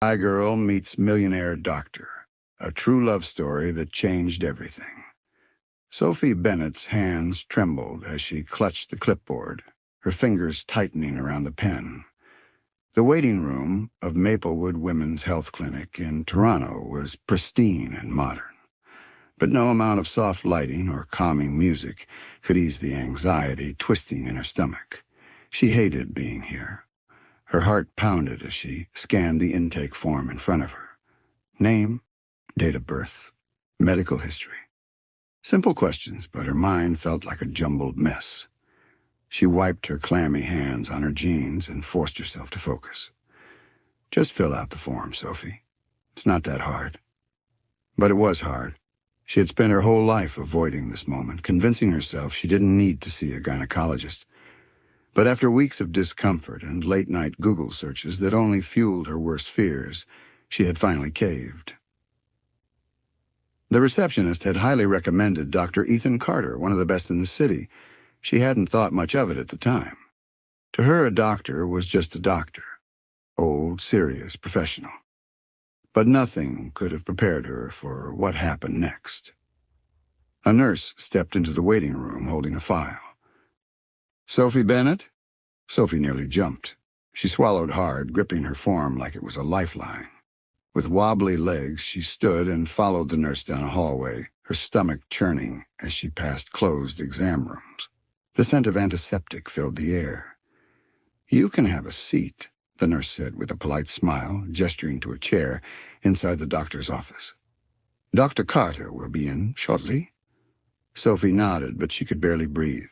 Spy girl meets millionaire doctor, a true love story that changed everything. Sophie Bennett's hands trembled as she clutched the clipboard, her fingers tightening around the pen. The waiting room of Maplewood Women's Health Clinic in Toronto was pristine and modern, but no amount of soft lighting or calming music could ease the anxiety twisting in her stomach. She hated being here. Her heart pounded as she scanned the intake form in front of her. Name, date of birth, medical history. Simple questions, but her mind felt like a jumbled mess. She wiped her clammy hands on her jeans and forced herself to focus. Just fill out the form, Sophie. It's not that hard. But it was hard. She had spent her whole life avoiding this moment, convincing herself she didn't need to see a gynecologist. But after weeks of discomfort and late-night Google searches that only fueled her worst fears, she had finally caved. The receptionist had highly recommended Dr. Ethan Carter, one of the best in the city. She hadn't thought much of it at the time. To her, a doctor was just a doctor. Old, serious, professional. But nothing could have prepared her for what happened next. A nurse stepped into the waiting room holding a file. Sophie Bennett? Sophie nearly jumped. She swallowed hard, gripping her form like it was a lifeline. With wobbly legs, she stood and followed the nurse down a hallway, her stomach churning as she passed closed exam rooms. The scent of antiseptic filled the air. "You can have a seat," the nurse said with a polite smile, gesturing to a chair inside the doctor's office. "Dr. Carter will be in shortly." Sophie nodded, but she could barely breathe.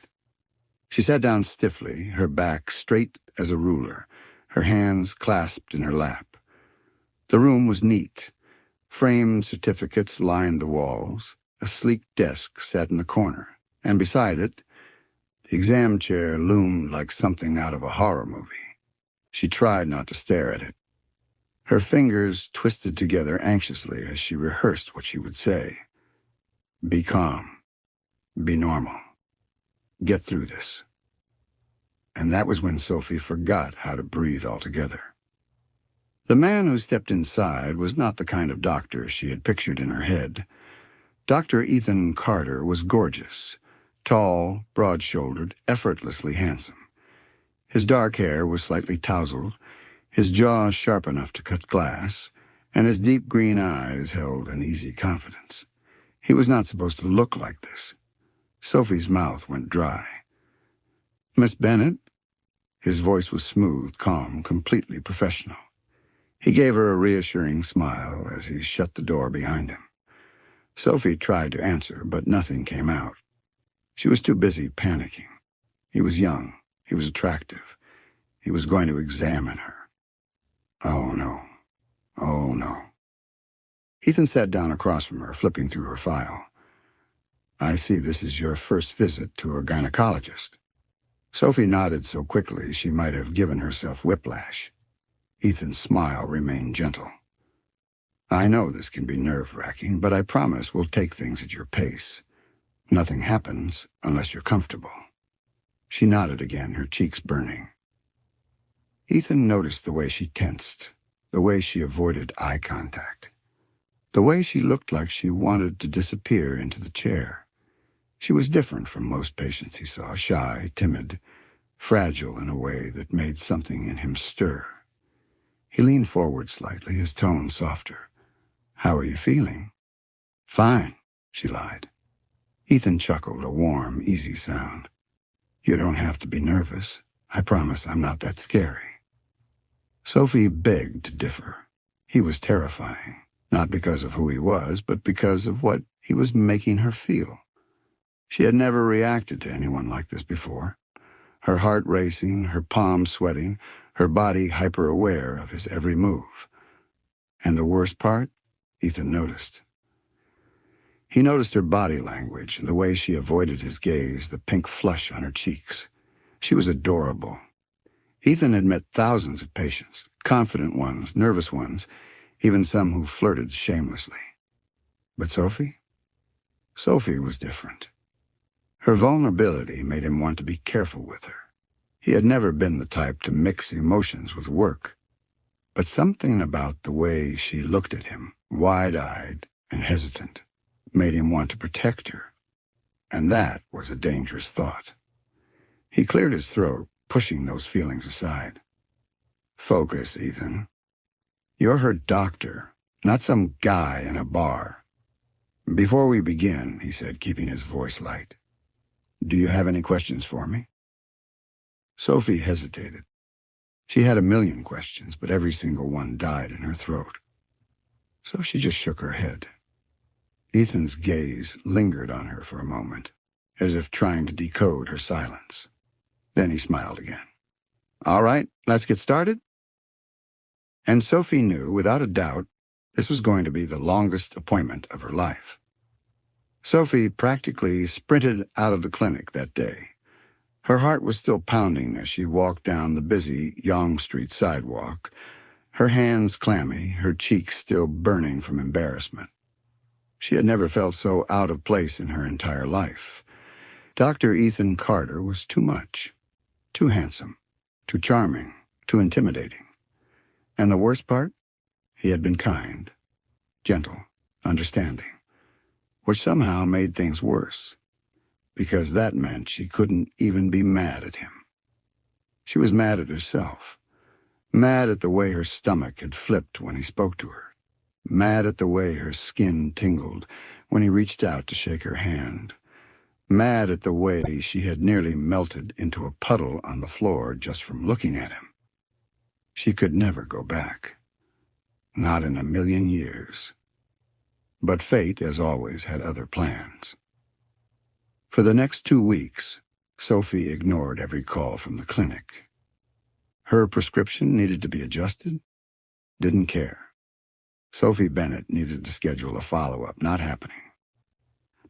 She sat down stiffly, her back straight as a ruler, her hands clasped in her lap. The room was neat. Framed certificates lined the walls. A sleek desk sat in the corner, and beside it, the exam chair loomed like something out of a horror movie. She tried not to stare at it. Her fingers twisted together anxiously as she rehearsed what she would say. Be calm. Be normal. Get through this. And that was when Sophie forgot how to breathe altogether. The man who stepped inside was not the kind of doctor she had pictured in her head. Dr. Ethan Carter was gorgeous, tall, broad-shouldered, effortlessly handsome. His dark hair was slightly tousled, his jaw sharp enough to cut glass, and his deep green eyes held an easy confidence. He was not supposed to look like this. Sophie's mouth went dry. "Miss Bennett?" His voice was smooth, calm, completely professional. He gave her a reassuring smile as he shut the door behind him. Sophie tried to answer, but nothing came out. She was too busy panicking. He was young. He was attractive. He was going to examine her. Oh, no. Oh, no. Ethan sat down across from her, flipping through her file. "I see this is your first visit to a gynecologist." Sophie nodded so quickly she might have given herself whiplash. Ethan's smile remained gentle. "I know this can be nerve-wracking, but I promise we'll take things at your pace. Nothing happens unless you're comfortable." She nodded again, her cheeks burning. Ethan noticed the way she tensed, the way she avoided eye contact, the way she looked like she wanted to disappear into the chair. She was different from most patients he saw, shy, timid, fragile in a way that made something in him stir. He leaned forward slightly, his tone softer. "How are you feeling?" "Fine," she lied. Ethan chuckled, a warm, easy sound. "You don't have to be nervous. I promise I'm not that scary." Sophie begged to differ. He was terrifying, not because of who he was, but because of what he was making her feel. She had never reacted to anyone like this before. Her heart racing, her palms sweating, her body hyper-aware of his every move. And the worst part, Ethan noticed. He noticed her body language, the way she avoided his gaze, the pink flush on her cheeks. She was adorable. Ethan had met thousands of patients, confident ones, nervous ones, even some who flirted shamelessly. But Sophie? Sophie was different. Her vulnerability made him want to be careful with her. He had never been the type to mix emotions with work. But something about the way she looked at him, wide-eyed and hesitant, made him want to protect her. And that was a dangerous thought. He cleared his throat, pushing those feelings aside. Focus, Ethan. You're her doctor, not some guy in a bar. Before we begin, he said, keeping his voice light, do you have any questions for me? Sophie hesitated. She had a million questions, but every single one died in her throat. So she just shook her head. Ethan's gaze lingered on her for a moment, as if trying to decode her silence. Then he smiled again. All right, let's get started. And Sophie knew, without a doubt, this was going to be the longest appointment of her life. Sophie practically sprinted out of the clinic that day. Her heart was still pounding as she walked down the busy Yonge Street sidewalk, her hands clammy, her cheeks still burning from embarrassment. She had never felt so out of place in her entire life. Dr. Ethan Carter was too much, too handsome, too charming, too intimidating. And the worst part? He had been kind, gentle, understanding, which somehow made things worse, because that meant she couldn't even be mad at him. She was mad at herself, mad at the way her stomach had flipped when he spoke to her, mad at the way her skin tingled when he reached out to shake her hand, mad at the way she had nearly melted into a puddle on the floor just from looking at him. She could never go back. Not in a million years. But fate, as always, had other plans. For the next 2 weeks, Sophie ignored every call from the clinic. Her prescription needed to be adjusted? Didn't care. Sophie Bennett needed to schedule a follow-up, not happening.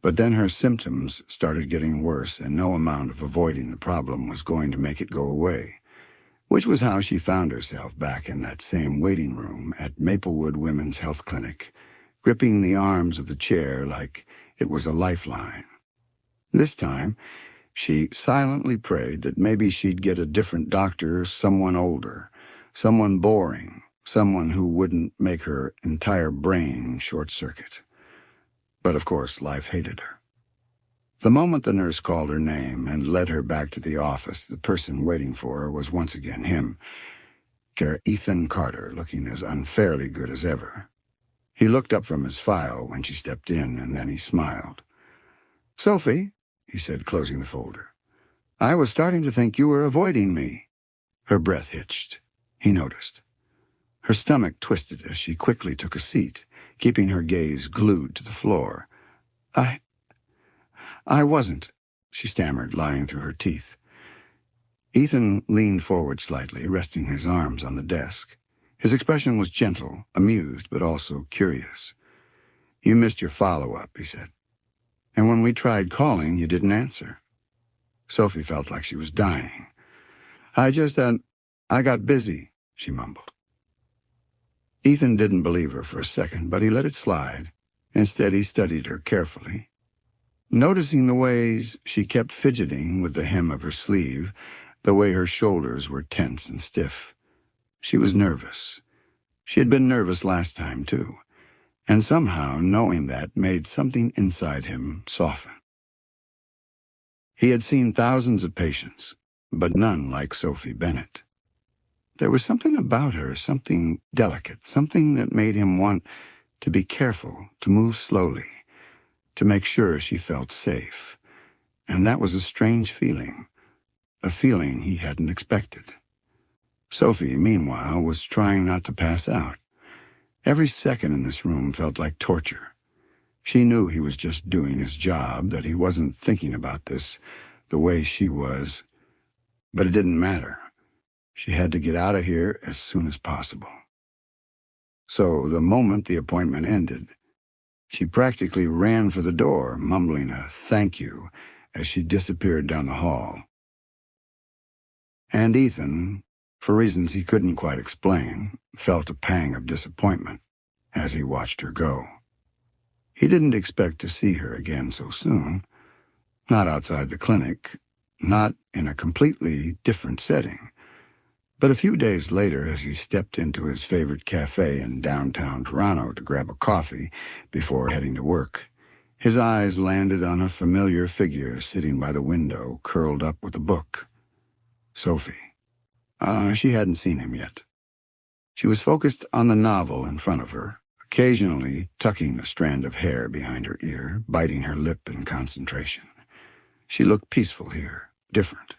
But then her symptoms started getting worse, and no amount of avoiding the problem was going to make it go away, which was how she found herself back in that same waiting room at Maplewood Women's Health Clinic, gripping the arms of the chair like it was a lifeline. This time, she silently prayed that maybe she'd get a different doctor, someone older, someone boring, someone who wouldn't make her entire brain short-circuit. But of course, life hated her. The moment the nurse called her name and led her back to the office, the person waiting for her was once again him, Ethan Carter, looking as unfairly good as ever. He looked up from his file when she stepped in, and then he smiled. "Sophie," he said, closing the folder, "I was starting to think you were avoiding me." Her breath hitched. He noticed. Her stomach twisted as she quickly took a seat, keeping her gaze glued to the floor. I wasn't," she stammered, lying through her teeth. Ethan leaned forward slightly, resting his arms on the desk. His expression was gentle, amused, but also curious. "You missed your follow-up," he said. "And when we tried calling, you didn't answer." Sophie felt like she was dying. I got busy," she mumbled. Ethan didn't believe her for a second, but he let it slide. Instead, he studied her carefully. Noticing the ways she kept fidgeting with the hem of her sleeve, the way her shoulders were tense and stiff. She was nervous. She had been nervous last time, too, and somehow knowing that made something inside him soften. He had seen thousands of patients, but none like Sophie Bennett. There was something about her, something delicate, something that made him want to be careful, to move slowly, to make sure she felt safe. And that was a strange feeling, a feeling he hadn't expected. Sophie, meanwhile, was trying not to pass out. Every second in this room felt like torture. She knew he was just doing his job, that he wasn't thinking about this the way she was. But it didn't matter. She had to get out of here as soon as possible. So the moment the appointment ended, she practically ran for the door, mumbling a thank you as she disappeared down the hall. And Ethan, for reasons he couldn't quite explain, felt a pang of disappointment as he watched her go. He didn't expect to see her again so soon, not outside the clinic, not in a completely different setting. But a few days later, as he stepped into his favorite cafe in downtown Toronto to grab a coffee before heading to work, his eyes landed on a familiar figure sitting by the window, curled up with a book. Sophie. She hadn't seen him yet. She was focused on the novel in front of her, occasionally tucking a strand of hair behind her ear, biting her lip in concentration. She looked peaceful here, different.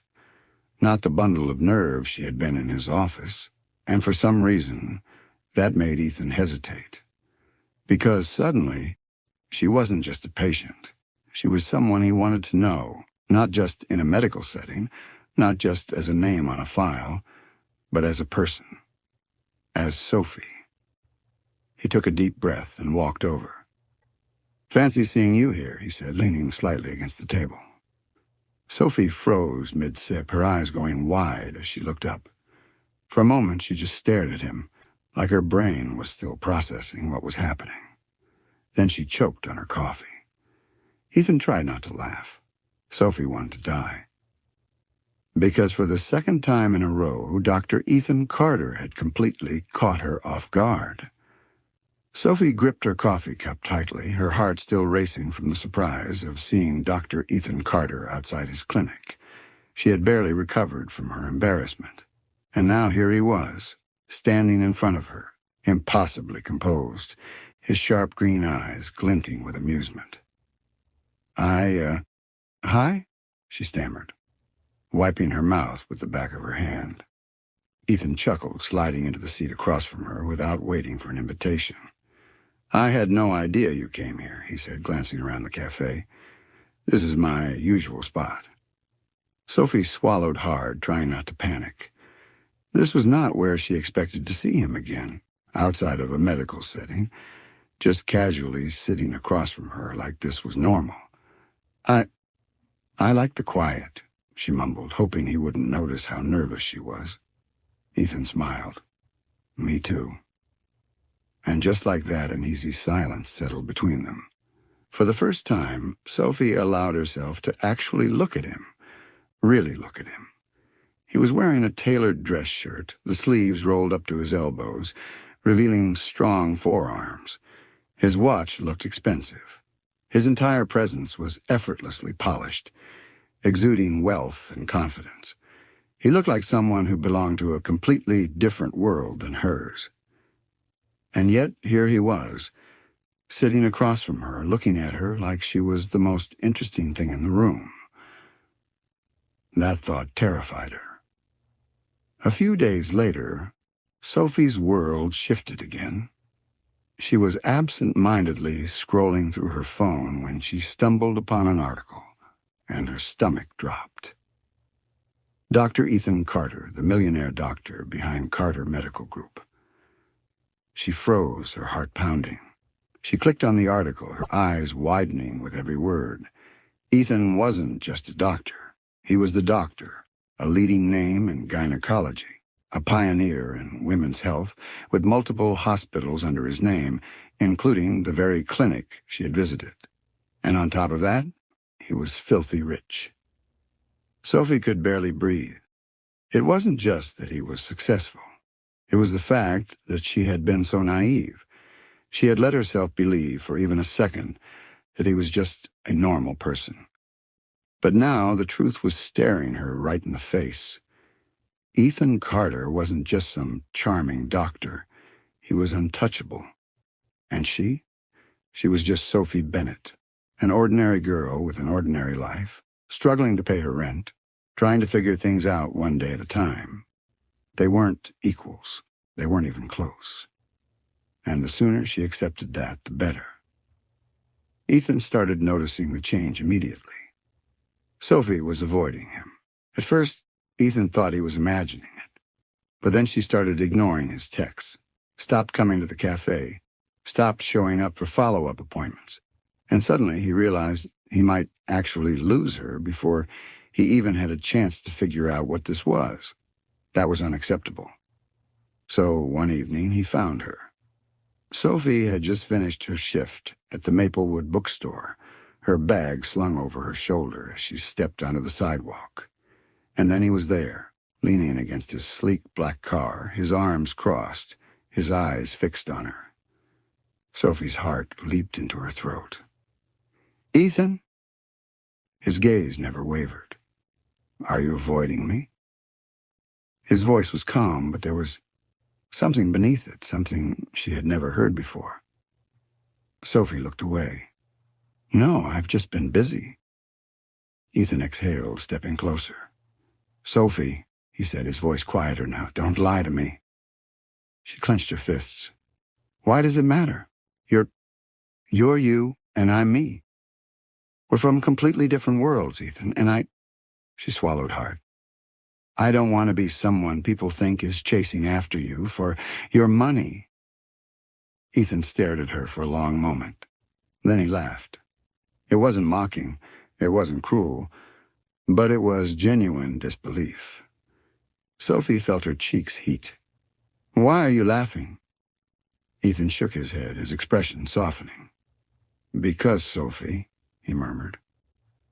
Not the bundle of nerves she had been in his office, and for some reason, that made Ethan hesitate. Because suddenly, she wasn't just a patient. She was someone he wanted to know, not just in a medical setting, not just as a name on a file, but as a person. As Sophie. He took a deep breath and walked over. "Fancy seeing you here," he said, leaning slightly against the table. Sophie froze mid-sip, her eyes going wide as she looked up. For a moment, she just stared at him, like her brain was still processing what was happening. Then she choked on her coffee. Ethan tried not to laugh. Sophie wanted to die. Because for the second time in a row, Dr. Ethan Carter had completely caught her off guard. Sophie gripped her coffee cup tightly, her heart still racing from the surprise of seeing Dr. Ethan Carter outside his clinic. She had barely recovered from her embarrassment. And now here he was, standing in front of her, impossibly composed, his sharp green eyes glinting with amusement. Hi?" she stammered, wiping her mouth with the back of her hand. Ethan chuckled, sliding into the seat across from her without waiting for an invitation. "I had no idea you came here," he said, glancing around the cafe. "This is my usual spot." Sophie swallowed hard, trying not to panic. This was not where she expected to see him again, outside of a medical setting, just casually sitting across from her like this was normal. I like the quiet," she mumbled, hoping he wouldn't notice how nervous she was. Ethan smiled. "Me too." And just like that, an easy silence settled between them. For the first time, Sophie allowed herself to actually look at him, really look at him. He was wearing a tailored dress shirt, the sleeves rolled up to his elbows, revealing strong forearms. His watch looked expensive. His entire presence was effortlessly polished, exuding wealth and confidence. He looked like someone who belonged to a completely different world than hers. And yet here he was, sitting across from her, looking at her like she was the most interesting thing in the room. That thought terrified her. A few days later, Sophie's world shifted again. She was absent-mindedly scrolling through her phone when she stumbled upon an article, and her stomach dropped. Dr. Ethan Carter, the millionaire doctor behind Carter Medical Group. She froze, her heart pounding. She clicked on the article, her eyes widening with every word. Ethan wasn't just a doctor. He was the doctor, a leading name in gynecology, a pioneer in women's health, with multiple hospitals under his name, including the very clinic she had visited. And on top of that, he was filthy rich. Sophie could barely breathe. It wasn't just that he was successful. It was the fact that she had been so naive. She had let herself believe for even a second that he was just a normal person. But now the truth was staring her right in the face. Ethan Carter wasn't just some charming doctor. He was untouchable. And she? She was just Sophie Bennett, an ordinary girl with an ordinary life, struggling to pay her rent, trying to figure things out one day at a time. They weren't equals. They weren't even close. And the sooner she accepted that, the better. Ethan started noticing the change immediately. Sophie was avoiding him. At first, Ethan thought he was imagining it. But then she started ignoring his texts, stopped coming to the cafe, stopped showing up for follow-up appointments. And suddenly he realized he might actually lose her before he even had a chance to figure out what this was. That was unacceptable. So one evening he found her. Sophie had just finished her shift at the Maplewood bookstore, her bag slung over her shoulder as she stepped onto the sidewalk. And then he was there, leaning against his sleek black car, his arms crossed, his eyes fixed on her. Sophie's heart leaped into her throat. "Ethan?" His gaze never wavered. "Are you avoiding me?" His voice was calm, but there was something beneath it, something she had never heard before. Sophie looked away. "No, I've just been busy." Ethan exhaled, stepping closer. "Sophie," he said, his voice quieter now, "don't lie to me." She clenched her fists. "Why does it matter? You're you, and I'm me. We're from completely different worlds, Ethan, and She swallowed hard. "I don't want to be someone people think is chasing after you for your money." Ethan stared at her for a long moment. Then he laughed. It wasn't mocking, it wasn't cruel, but it was genuine disbelief. Sophie felt her cheeks heat. "Why are you laughing?" Ethan shook his head, his expression softening. "Because, Sophie," he murmured,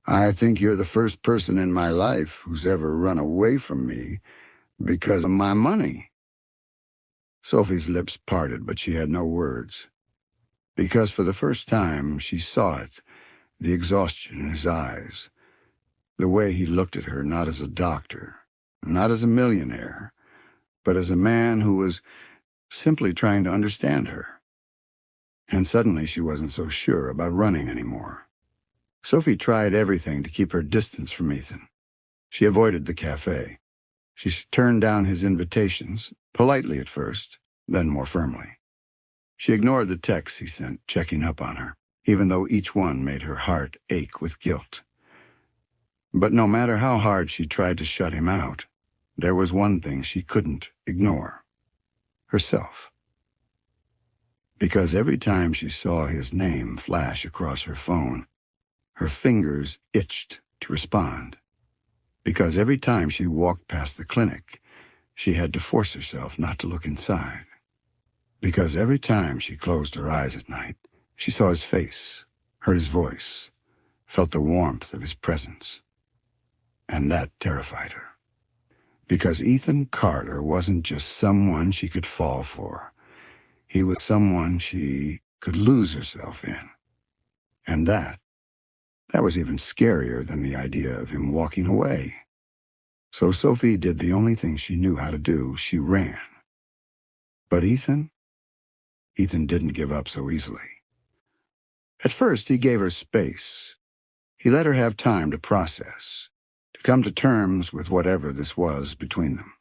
"I think you're the first person in my life who's ever run away from me because of my money." Sophie's lips parted, but she had no words. Because for the first time she saw it, the exhaustion in his eyes, the way he looked at her not as a doctor, not as a millionaire, but as a man who was simply trying to understand her. And suddenly she wasn't so sure about running anymore. Sophie tried everything to keep her distance from Ethan. She avoided the cafe. She turned down his invitations, politely at first, then more firmly. She ignored the texts he sent, checking up on her, even though each one made her heart ache with guilt. But no matter how hard she tried to shut him out, there was one thing she couldn't ignore: herself. Because every time she saw his name flash across her phone, her fingers itched to respond. Because every time she walked past the clinic, she had to force herself not to look inside. Because every time she closed her eyes at night, she saw his face, heard his voice, felt the warmth of his presence. And that terrified her. Because Ethan Carter wasn't just someone she could fall for. He was someone she could lose herself in. And that was even scarier than the idea of him walking away. So Sophie did the only thing she knew how to do. She ran. But Ethan didn't give up so easily. At first, he gave her space. He let her have time to process, to come to terms with whatever this was between them.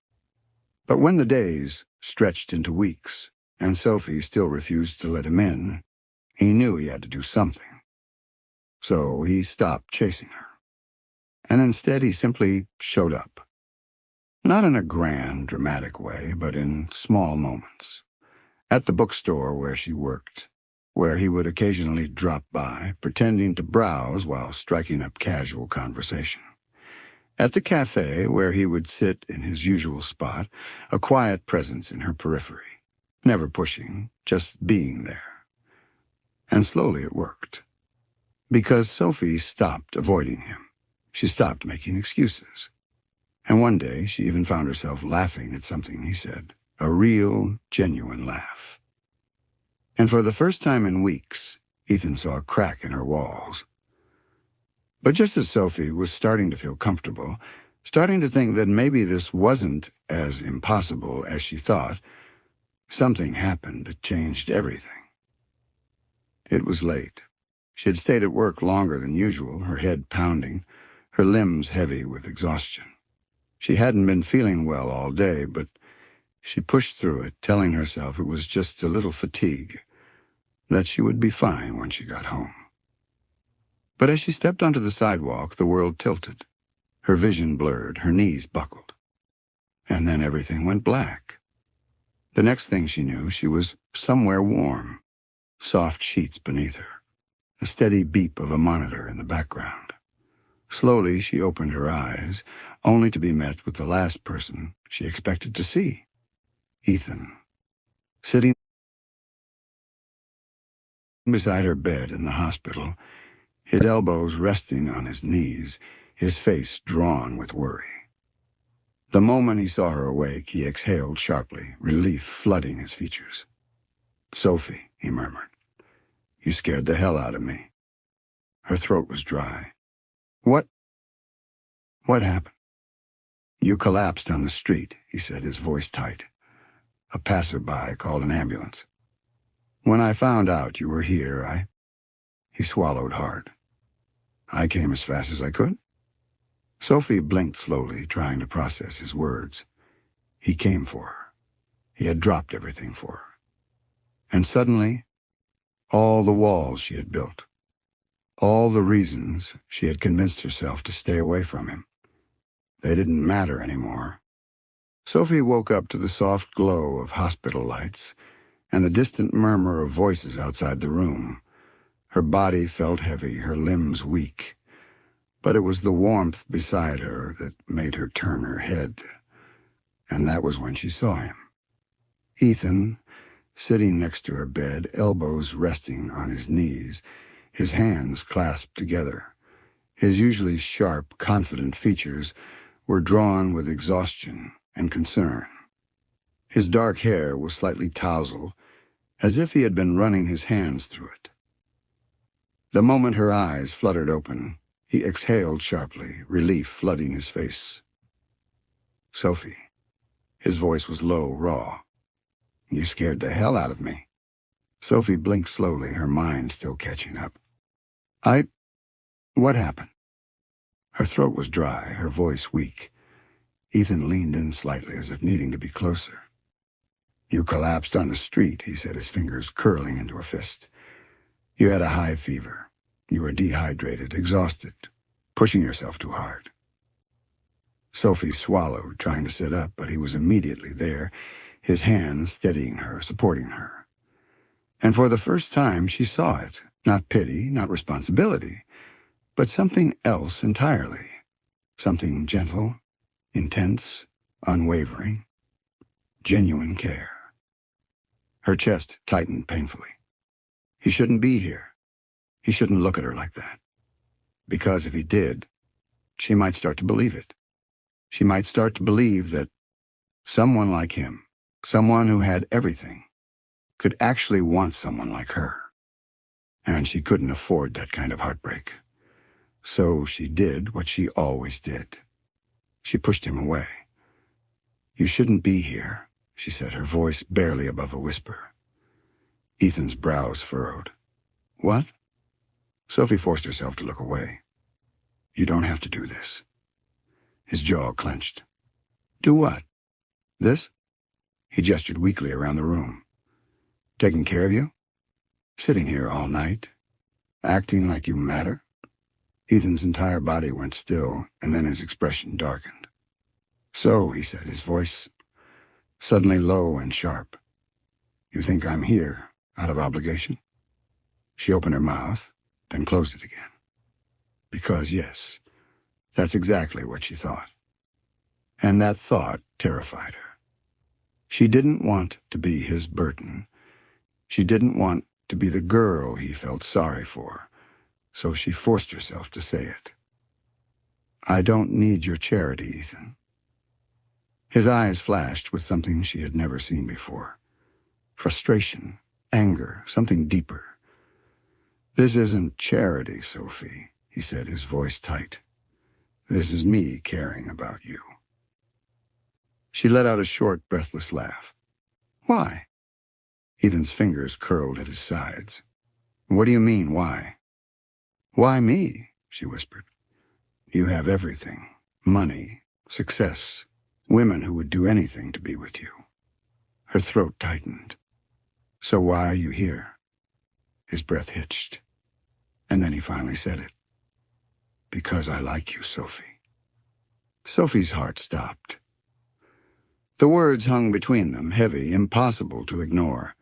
But when the days stretched into weeks, and Sophie still refused to let him in, he knew he had to do something. So he stopped chasing her. And instead he simply showed up. Not in a grand, dramatic way, but in small moments. At the bookstore where she worked, where he would occasionally drop by, pretending to browse while striking up casual conversation. At the cafe where he would sit in his usual spot, a quiet presence in her periphery, never pushing, just being there. And slowly it worked. Because Sophie stopped avoiding him. She stopped making excuses. And one day she even found herself laughing at something he said, a real, genuine laugh. And for the first time in weeks, Ethan saw a crack in her walls. But just as Sophie was starting to feel comfortable, starting to think that maybe this wasn't as impossible as she thought, something happened that changed everything. It was late. She had stayed at work longer than usual, her head pounding, her limbs heavy with exhaustion. She hadn't been feeling well all day, but she pushed through it, telling herself it was just a little fatigue, that she would be fine when she got home. But as she stepped onto the sidewalk, the world tilted. Her vision blurred, her knees buckled. And then everything went black. The next thing she knew, she was somewhere warm, soft sheets beneath her, a steady beep of a monitor in the background. Slowly she opened her eyes, only to be met with the last person she expected to see. Ethan, sitting beside her bed in the hospital, his elbows resting on his knees, his face drawn with worry. The moment he saw her awake, he exhaled sharply, relief flooding his features. "Sophie," he murmured, "you scared the hell out of me." Her throat was dry. What happened?" "You collapsed on the street," he said, his voice tight. "A passerby called an ambulance. When I found out you were here, He swallowed hard. "I came as fast as I could." Sophie blinked slowly, trying to process his words. He came for her. He had dropped everything for her. And suddenly, all the walls she had built, all the reasons she had convinced herself to stay away from him, they didn't matter anymore. Sophie woke up to the soft glow of hospital lights and the distant murmur of voices outside the room. Her body felt heavy, her limbs weak, but it was the warmth beside her that made her turn her head. And that was when she saw him. Ethan, sitting next to her bed, elbows resting on his knees, his hands clasped together. His usually sharp, confident features were drawn with exhaustion and concern. His dark hair was slightly tousled, as if he had been running his hands through it. The moment her eyes fluttered open, he exhaled sharply, relief flooding his face. "Sophie." His voice was low, raw. "You scared the hell out of me." Sophie blinked slowly, her mind still catching up. What happened?" Her throat was dry, her voice weak. Ethan leaned in slightly, as if needing to be closer. "You collapsed on the street," he said, his fingers curling into a fist. "You had a high fever. You were dehydrated, exhausted, pushing yourself too hard." Sophie swallowed, trying to sit up, but he was immediately there, his hands steadying her, supporting her. And for the first time she saw it, not pity, not responsibility, but something else entirely, something gentle, intense, unwavering, genuine care. Her chest tightened painfully. He shouldn't be here. He shouldn't look at her like that. Because if he did, she might start to believe it. She might start to believe that someone like him, someone who had everything, could actually want someone like her. And she couldn't afford that kind of heartbreak. So she did what she always did. She pushed him away. "You shouldn't be here," she said, her voice barely above a whisper. Ethan's brows furrowed. "What?" Sophie forced herself to look away. "You don't have to do this." His jaw clenched. "Do what?" "This?" He gestured weakly around the room. "Taking care of you? Sitting here all night? Acting like you matter?" Ethan's entire body went still, and then his expression darkened. "So," he said, his voice suddenly low and sharp, "you think I'm here out of obligation?" She opened her mouth, then closed it again. Because, yes, that's exactly what she thought. And that thought terrified her. She didn't want to be his burden. She didn't want to be the girl he felt sorry for, so she forced herself to say it. "I don't need your charity, Ethan." His eyes flashed with something she had never seen before. Frustration, anger, something deeper. "This isn't charity, Sophie," he said, his voice tight. "This is me caring about you." She let out a short, breathless laugh. "Why?" Ethan's fingers curled at his sides. "What do you mean, why?" "Why me?" she whispered. "You have everything. Money, success, women who would do anything to be with you." Her throat tightened. "So why are you here?" His breath hitched. And then he finally said it. "Because I like you, Sophie." Sophie's heart stopped. The words hung between them, heavy, impossible to ignore.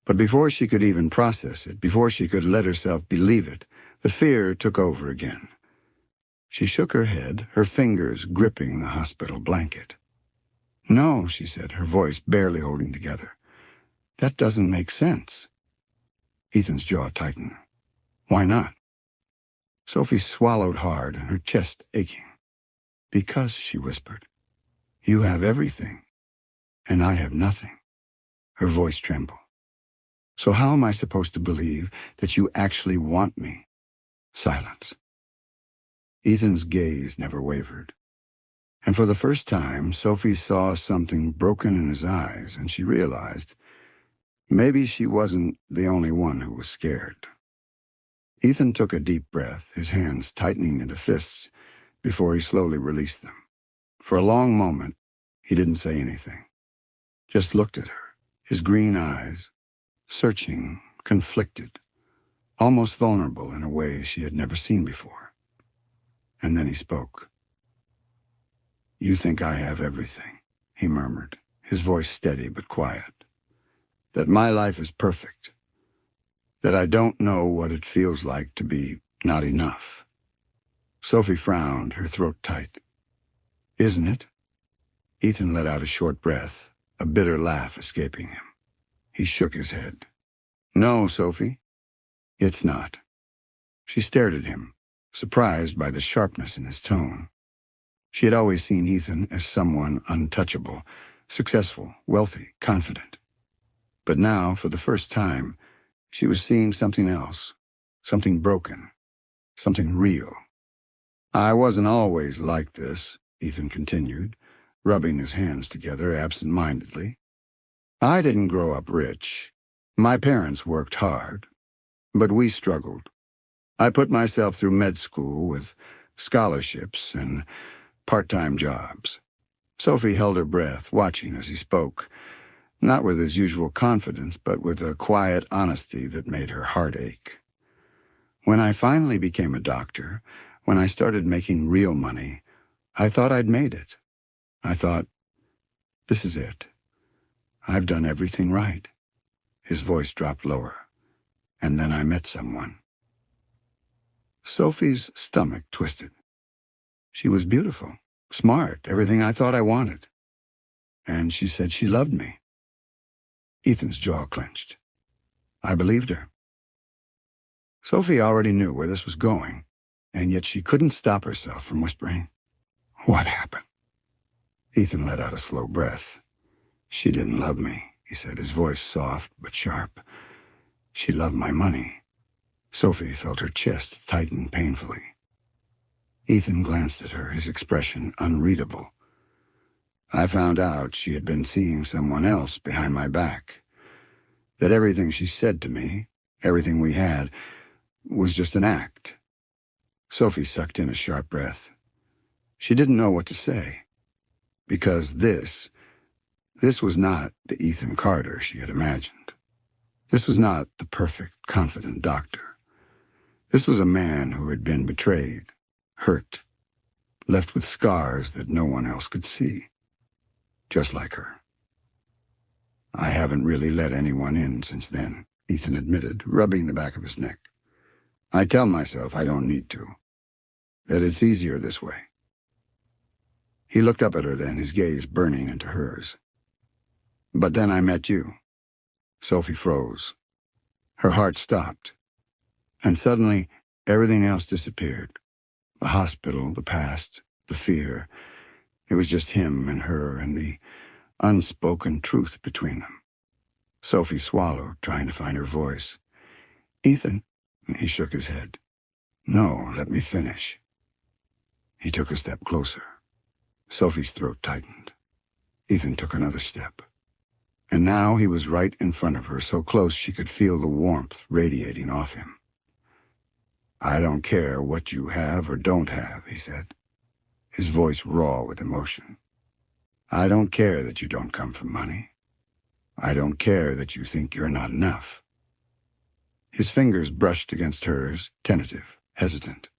But before she could even process it, before she could let herself believe it, the fear took over again. She shook her head, her fingers gripping the hospital blanket. "No," she said, her voice barely holding together. "That doesn't make sense." Ethan's jaw tightened. "Why not?" Sophie swallowed hard, her chest aching. "Because," she whispered, You have everything, and I have nothing. Her voice trembled. So how am I supposed to believe that you actually want me? Silence. Ethan's gaze never wavered. And for the first time, Sophie saw something broken in his eyes, and she realized maybe she wasn't the only one who was scared. Ethan took a deep breath, his hands tightening into fists, before he slowly released them. For a long moment, he didn't say anything, just looked at her, his green eyes, searching, conflicted, almost vulnerable in a way she had never seen before. And then he spoke. You think I have everything, he murmured, his voice steady but quiet. That my life is perfect. That I don't know what it feels like to be not enough. Sophie frowned, her throat tight. Isn't it? Ethan let out a short breath, a bitter laugh escaping him. He shook his head. No, Sophie, it's not. She stared at him, surprised by the sharpness in his tone. She had always seen Ethan as someone untouchable, successful, wealthy, confident. But now, for the first time, she was seeing something else, something broken, something real. I wasn't always like this, Ethan continued, rubbing his hands together absent-mindedly. I didn't grow up rich. My parents worked hard, but we struggled. I put myself through med school with scholarships and part-time jobs. Sophie held her breath, watching as he spoke, not with his usual confidence, but with a quiet honesty that made her heart ache. When I finally became a doctor, when I started making real money, I thought I'd made it. I thought, this is it. I've done everything right. His voice dropped lower. And then I met someone. Sophie's stomach twisted. She was beautiful, smart, everything I thought I wanted. And she said she loved me. Ethan's jaw clenched. I believed her. Sophie already knew where this was going, and yet she couldn't stop herself from whispering, What happened? Ethan let out a slow breath. She didn't love me, he said, his voice soft but sharp. She loved my money. Sophie felt her chest tighten painfully. Ethan glanced at her, his expression unreadable. I found out she had been seeing someone else behind my back. That everything she said to me, everything we had, was just an act. Sophie sucked in a sharp breath. She didn't know what to say. Because this was not the Ethan Carter she had imagined. This was not the perfect, confident doctor. This was a man who had been betrayed, hurt, left with scars that no one else could see. Just like her. I haven't really let anyone in since then, Ethan admitted, rubbing the back of his neck. I tell myself I don't need to, that it's easier this way. He looked up at her then, his gaze burning into hers. But then I met you. Sophie froze. Her heart stopped. And suddenly, everything else disappeared. The hospital, the past, the fear. It was just him and her and the unspoken truth between them. Sophie swallowed, trying to find her voice. Ethan, he shook his head. No, let me finish. He took a step closer. Sophie's throat tightened. Ethan took another step. And now he was right in front of her, so close she could feel the warmth radiating off him. I don't care what you have or don't have, he said, his voice raw with emotion. I don't care that you don't come from money. I don't care that you think you're not enough. His fingers brushed against hers, tentative, hesitant.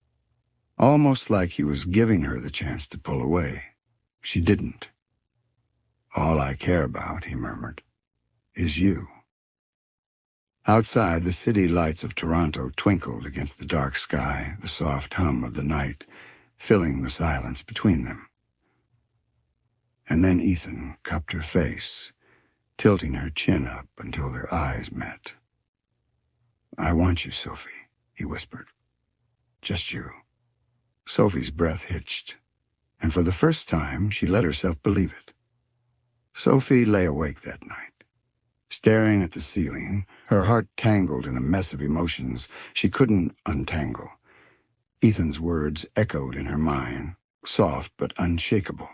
Almost like he was giving her the chance to pull away. She didn't. All I care about, he murmured, is you. Outside, the city lights of Toronto twinkled against the dark sky, the soft hum of the night, filling the silence between them. And then Ethan cupped her face, tilting her chin up until their eyes met. I want you, Sophie, he whispered. Just you. Sophie's breath hitched. and for the first time she let herself believe it. Sophie lay awake that night, staring at the ceiling, her heart tangled in a mess of emotions she couldn't untangle. Ethan's words echoed in her mind, soft but unshakable.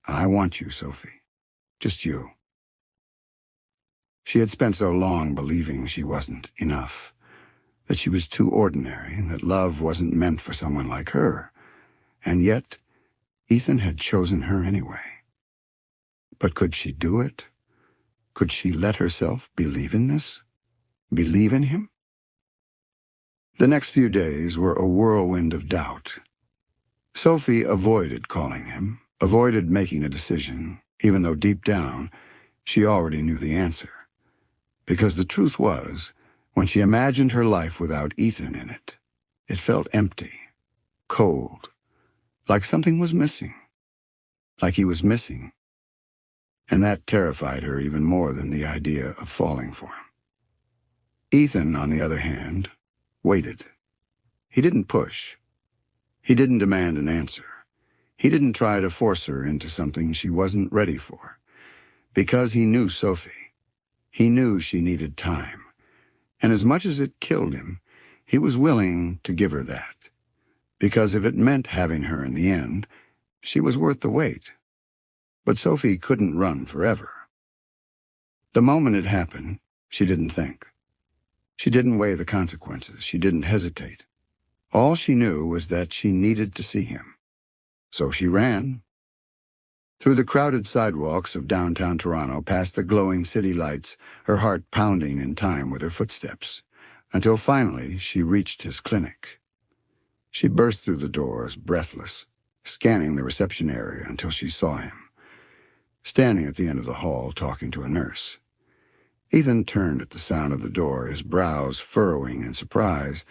"I want you, Sophie. Just you." She had spent so long believing she wasn't enough, that she was too ordinary, and that love wasn't meant for someone like her. And yet, Ethan had chosen her anyway. But could she do it? Could she let herself believe in this? Believe in him? The next few days were a whirlwind of doubt. Sophie avoided calling him, avoided making a decision, even though deep down she already knew the answer. Because the truth was, when she imagined her life without Ethan in it, it felt empty, cold, like something was missing, like he was missing. And that terrified her even more than the idea of falling for him. Ethan, on the other hand, waited. He didn't push. He didn't demand an answer. He didn't try to force her into something she wasn't ready for. Because he knew Sophie. He knew she needed time. And as much as it killed him, he was willing to give her that. Because if it meant having her in the end, she was worth the wait. But Sophie couldn't run forever. The moment it happened, she didn't think. She didn't weigh the consequences. She didn't hesitate. All she knew was that she needed to see him. So she ran. Through the crowded sidewalks of downtown Toronto, past the glowing city lights, her heart pounding in time with her footsteps, until finally she reached his clinic. She burst through the doors, breathless, scanning the reception area until she saw him, standing at the end of the hall talking to a nurse. Ethan turned at the sound of the door, his brows furrowing in surprise.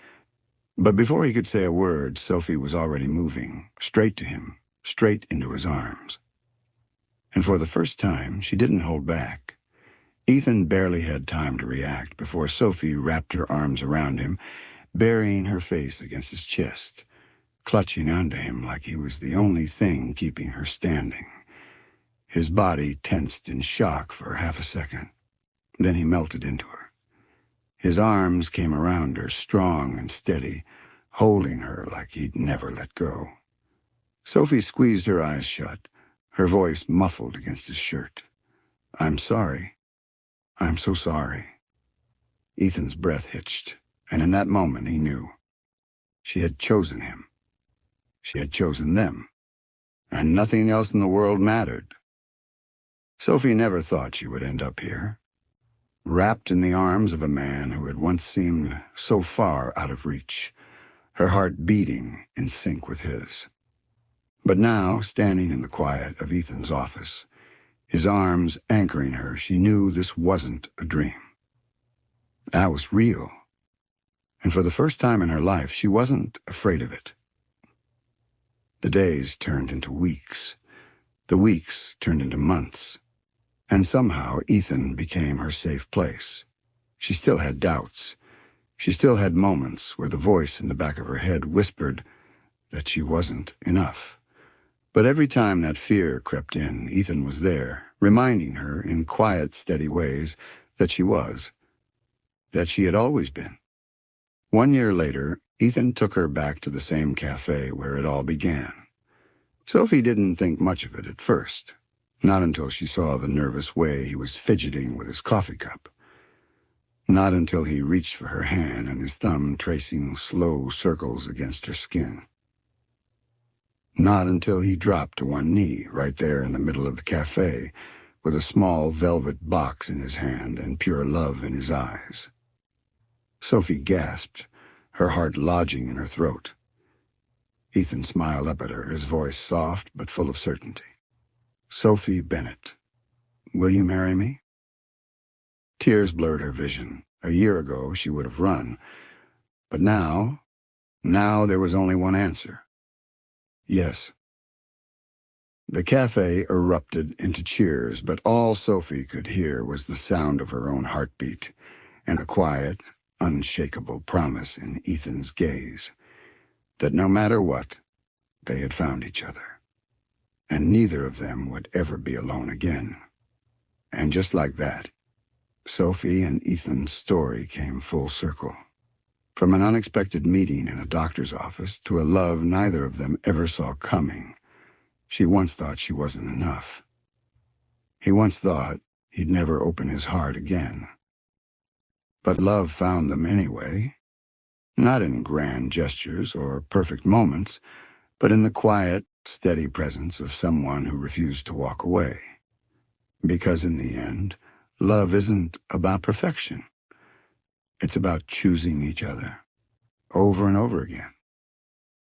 But before he could say a word, Sophie was already moving, straight to him, straight into his arms. And for the first time, she didn't hold back. Ethan barely had time to react before Sophie wrapped her arms around him, burying her face against his chest, clutching onto him like he was the only thing keeping her standing. His body tensed in shock for half a second. Then he melted into her. His arms came around her, strong and steady, holding her like he'd never let go. Sophie squeezed her eyes shut, her voice muffled against his shirt. "I'm sorry. I'm so sorry." Ethan's breath hitched, and in that moment he knew. She had chosen him. She had chosen them. And nothing else in the world mattered. Sophie never thought she would end up here, wrapped in the arms of a man who had once seemed so far out of reach, her heart beating in sync with his. But now, standing in the quiet of Ethan's office, his arms anchoring her, she knew this wasn't a dream. That was real. And for the first time in her life, she wasn't afraid of it. The days turned into weeks. The weeks turned into months. And somehow Ethan became her safe place. She still had doubts. She still had moments where the voice in the back of her head whispered that she wasn't enough. But every time that fear crept in, Ethan was there, reminding her in quiet, steady ways that she was, that she had always been. 1 year later, Ethan took her back to the same cafe where it all began. Sophie didn't think much of it at first. Not until she saw the nervous way he was fidgeting with his coffee cup. Not until he reached for her hand and his thumb tracing slow circles against her skin. Not until he dropped to one knee right there in the middle of the cafe with a small velvet box in his hand and pure love in his eyes. Sophie gasped, her heart lodging in her throat. Ethan smiled up at her, his voice soft but full of certainty. "Sophie Bennett, will you marry me?" Tears blurred her vision. A year ago she would have run. But now there was only one answer. Yes. The cafe erupted into cheers, but all Sophie could hear was the sound of her own heartbeat and a quiet, unshakable promise in Ethan's gaze that no matter what, they had found each other. and neither of them would ever be alone again. And just like that, Sophie and Ethan's story came full circle. From an unexpected meeting in a doctor's office to a love neither of them ever saw coming, she once thought she wasn't enough. He once thought he'd never open his heart again. But love found them anyway, not in grand gestures or perfect moments, but in the quiet, steady presence of someone who refused to walk away. Because in the end, love isn't about perfection. It's about choosing each other, over and over again.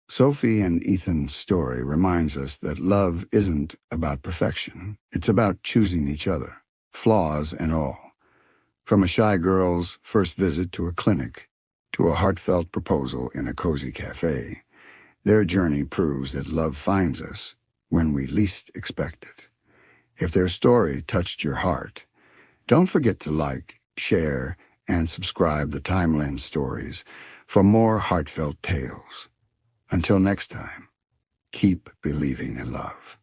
Sophie and Ethan's story reminds us that love isn't about perfection. It's about choosing each other, flaws and all. From a shy girl's first visit to a clinic to a heartfelt proposal in a cozy cafe, their journey proves that love finds us when we least expect it. If their story touched your heart, don't forget to like, share, and subscribe to Timeline Stories for more heartfelt tales. Until next time, keep believing in love.